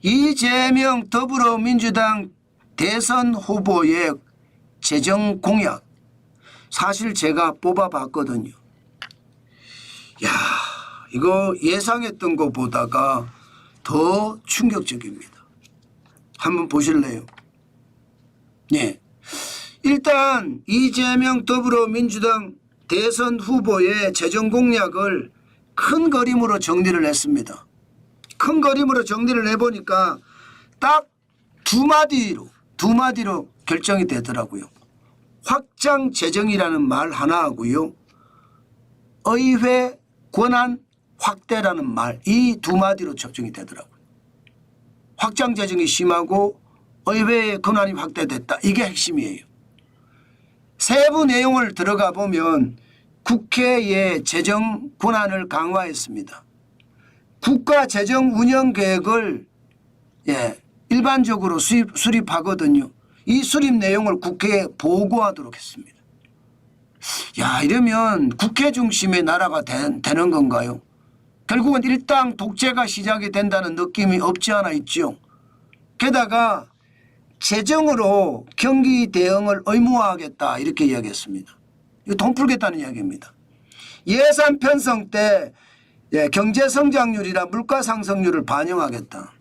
이재명 더불어민주당 대선 후보의 재정 공약 사실 제가 뽑아봤거든요. 야, 이거 예상했던 것보다가 더 충격적입니다. 한번 보실래요? 네. 일단 이재명 더불어민주당 대선 후보의 재정 공약을 큰 그림으로 정리를 했습니다. 큰 그림으로 정리를 해보니까 딱 두 마디로 결정이 되더라고요. 확장 재정이라는 말 하나 하고요. 의회 권한 확대라는 말, 이 두 마디로 결정이 되더라고요. 확장 재정이 심하고 의회의 권한이 확대됐다. 이게 핵심이에요. 세부 내용을 들어가 보면 국회의 재정 권한을 강화했습니다. 국가 재정 운영 계획을 일반적으로 수립하거든요. 이 수립 내용을 국회에 보고하도록 했습니다. 야, 이러면 국회 중심의 나라가 되는 건가요? 결국은 일당 독재가 시작이 된다는 느낌이 없지 않아 있죠. 게다가 재정으로 경기 대응을 의무화하겠다 이렇게 이야기했습니다. 이거 돈 풀겠다는 이야기입니다. 예산 편성 때 경제 성장률이나 물가 상승률을 반영하겠다.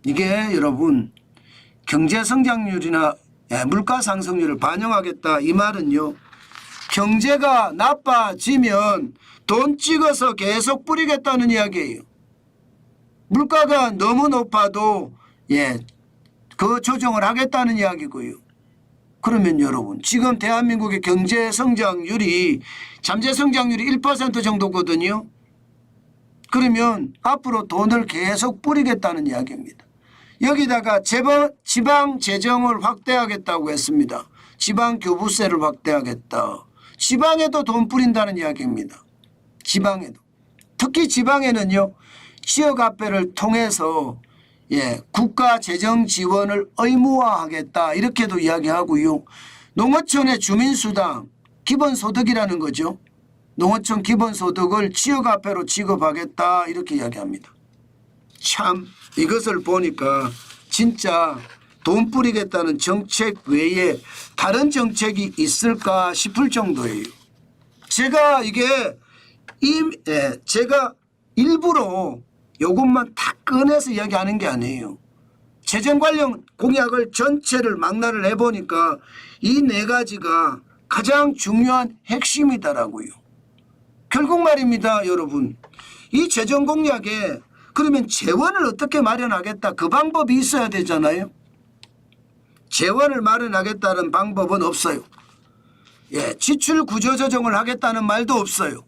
이게 여러분 경제 성장률이나 물가 상승률을 반영하겠다 이 말은요. 경제가 나빠지면 돈 찍어서 계속 뿌리겠다는 이야기예요. 물가가 너무 높아도 그 조정을 하겠다는 이야기고요. 그러면 여러분 지금 대한민국의 경제 성장률이 잠재 성장률이 1% 정도거든요. 그러면 앞으로 돈을 계속 뿌리겠다는 이야기입니다. 여기다가 지방 재정을 확대하겠다고 했습니다. 지방 교부세를 확대하겠다. 지방에도 돈 뿌린다는 이야기입니다. 지방에도. 특히 지방에는요. 지역화폐를 통해서 국가 재정 지원을 의무화하겠다 이렇게도 이야기하고요. 농어촌의 주민수당 기본소득이라는 거죠. 농어촌 기본소득을 지역화폐로 지급하겠다 이렇게 이야기합니다. 참 이것을 보니까 진짜 돈 뿌리겠다는 정책 외에 다른 정책이 있을까 싶을 정도예요. 제가 제가 일부러 이것만 다 꺼내서 이야기하는 게 아니에요. 재정 관련 공약을 전체를 망라를 해보니까 이 네 가지가 가장 중요한 핵심이더라고요. 결국 말입니다, 여러분. 이 재정 공약에 그러면 재원을 어떻게 마련하겠다 그 방법이 있어야 되잖아요. 재원을 마련하겠다는 방법은 없어요. 지출 구조 조정을 하겠다는 말도 없어요.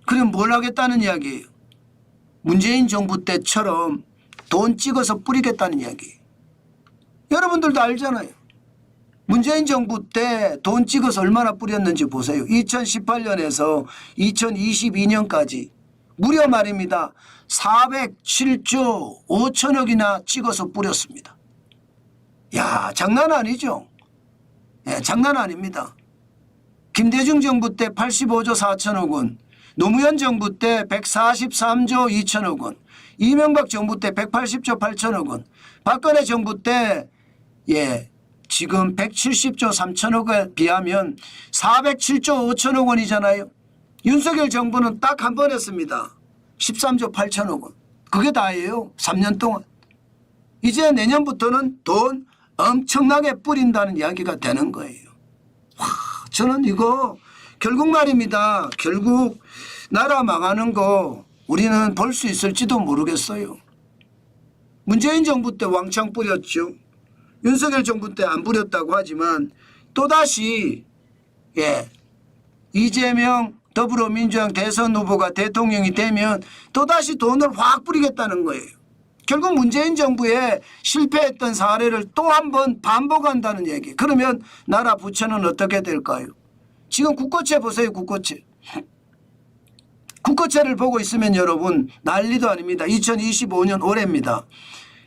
그럼 뭘 하겠다는 이야기예요? 문재인 정부 때처럼 돈 찍어서 뿌리겠다는 이야기예요. 여러분들도 알잖아요. 문재인 정부 때 돈 찍어서 얼마나 뿌렸는지 보세요. 2018년에서 2022년까지 무려 말입니다. 407조 5천억이나 찍어서 뿌렸습니다. 야, 장난 아니죠. 장난 아닙니다. 김대중 정부 때 85조 4천억 원, 노무현 정부 때 143조 2천억 원, 이명박 정부 때 180조 8천억 원, 박근혜 정부 때 지금 170조 3천억에 비하면 407조 5천억 원이잖아요. 윤석열 정부는 딱 한 번 했습니다. 13조 8천억 원. 그게 다예요. 3년 동안. 이제 내년부터는 돈 엄청나게 뿌린다는 이야기가 되는 거예요. 와, 저는 이거 결국 말입니다. 결국 나라 망하는 거 우리는 볼 수 있을지도 모르겠어요. 문재인 정부 때 왕창 뿌렸죠. 윤석열 정부 때 안 뿌렸다고 하지만 또다시 이재명 더불어민주당 대선 후보가 대통령이 되면 또다시 돈을 확 뿌리겠다는 거예요. 결국 문재인 정부에 실패했던 사례를 또 한 번 반복한다는 얘기. 그러면 나라 부채는 어떻게 될까요? 지금 국고채 보세요. 국고채. 국고채를 보고 있으면 여러분 난리도 아닙니다. 2025년 올해입니다.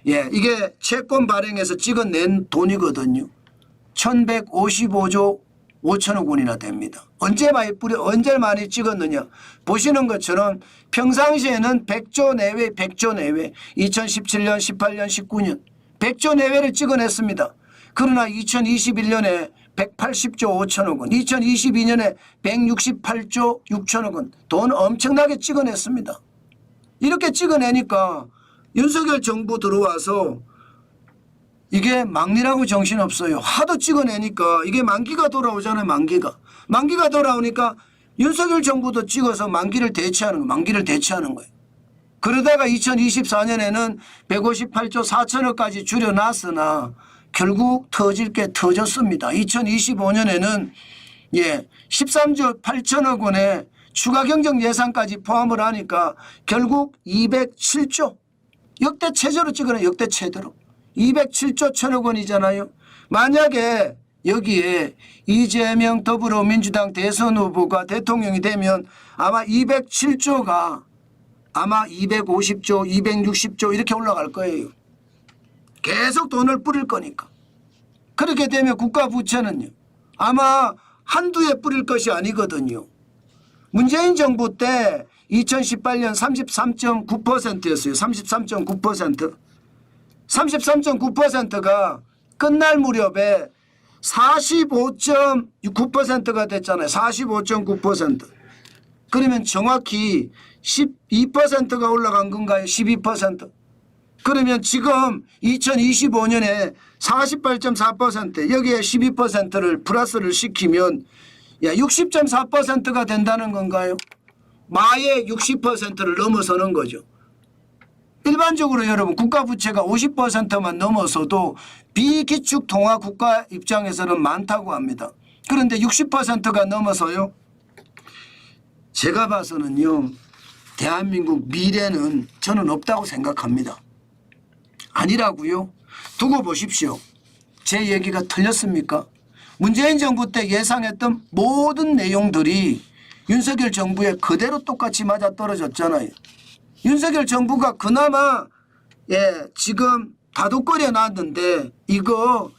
이게 채권 발행해서 찍어낸 돈이거든요. 1155조 5천억 원이나 됩니다. 언제 많이 찍었느냐. 보시는 것처럼 평상시에는 100조 내외 100조 내외 2017년 18년 19년 100조 내외를 찍어냈습니다. 그러나 2021년에 180조 5천억 원 2022년에 168조 6천억 원 돈 엄청나게 찍어냈습니다. 이렇게 찍어내니까 윤석열 정부 들어와서 이게 만기라고 정신없어요. 하도 찍어내니까 이게 만기가 돌아오잖아요. 만기가 돌아오니까 윤석열 정부도 찍어서 만기를 대체하는 거예요. 그러다가 2024년에는 158조 4천억까지 줄여놨으나 결국 터질 게 터졌습니다. 2025년에는 13조 8천억 원의 추가 경정 예산까지 포함을 하니까 결국 207조 역대 최저로 찍어내 역대 최대로 207조 천억 원이잖아요. 만약에 여기에 이재명 더불어민주당 대선 후보가 대통령이 되면 아마 207조가 아마 250조 260조 이렇게 올라갈 거예요. 계속 돈을 뿌릴 거니까. 그렇게 되면 국가 부채는요. 아마 한두 해 뿌릴 것이 아니거든요. 문재인 정부 때 2018년 33.9%였어요. 33.9%. 33.9%가 끝날 무렵에 45.9%가 됐잖아요. 45.9%. 그러면 정확히 12%가 올라간 건가요? 12%. 그러면 지금 2025년에 48.4% 여기에 12%를 플러스를 시키면 60.4%가 된다는 건가요? 마의 60%를 넘어서는 거죠. 일반적으로 여러분 국가 부채가 50%만 넘어서도 비기축 통화 국가 입장에서는 많다고 합니다. 그런데 60%가 넘어서요. 제가 봐서는요. 대한민국 미래는 저는 없다고 생각합니다. 아니라고요? 두고 보십시오. 제 얘기가 틀렸습니까? 문재인 정부 때 예상했던 모든 내용들이 윤석열 정부에 그대로 똑같이 맞아떨어졌잖아요. 윤석열 정부가 그나마 지금 다독거려 놨는데 이거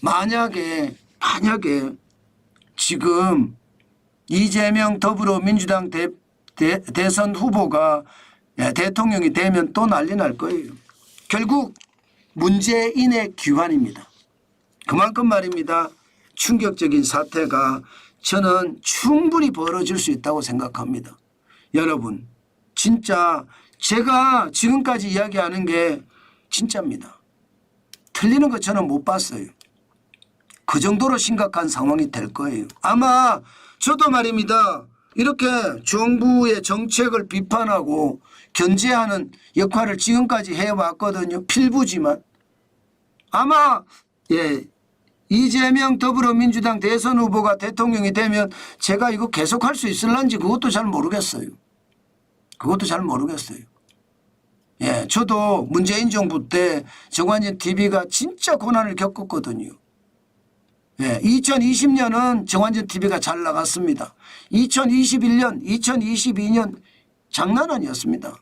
만약에 지금 이재명 더불어민주당 대선 후보가 대통령이 되면 또 난리 날 거예요. 결국 문재인의 귀환입니다. 그만큼 말입니다. 충격적인 사태가 저는 충분히 벌어질 수 있다고 생각합니다. 여러분 진짜 제가 지금까지 이야기하는 게 진짜입니다. 틀리는 거 저는 못 봤어요. 그 정도로 심각한 상황이 될 거예요. 아마 저도 말입니다. 이렇게 정부의 정책을 비판하고 견제하는 역할을 지금까지 해왔거든요. 필부지만. 아마 이재명 더불어민주당 대선 후보가 대통령이 되면 제가 이거 계속할 수 있을런지 그것도 잘 모르겠어요. 저도 문재인 정부 때 정관진 TV가 진짜 고난을 겪었거든요. 2020년은 정관진 TV가 잘 나갔습니다. 2021년, 2022년 장난 아니었습니다.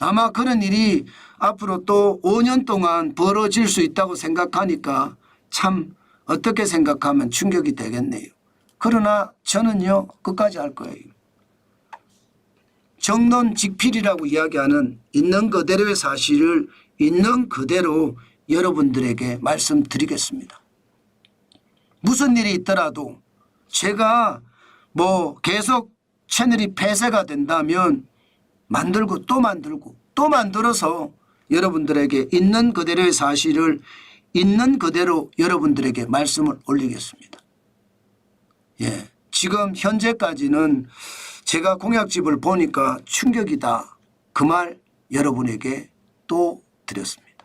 아마 그런 일이 앞으로 또 5년 동안 벌어질 수 있다고 생각하니까 참 어떻게 생각하면 충격이 되겠네요. 그러나 저는요 끝까지 할 거예요. 정론직필이라고 이야기하는 있는 그대로의 사실을 있는 그대로 여러분들에게 말씀드리겠습니다. 무슨 일이 있더라도 제가 계속 채널이 폐쇄가 된다면 만들고 또 만들어서 여러분들에게 있는 그대로의 사실을 있는 그대로 여러분들에게 말씀을 올리겠습니다. 지금 현재까지는 제가 공약집을 보니까 충격이다. 그 말 여러분에게 또 드렸습니다.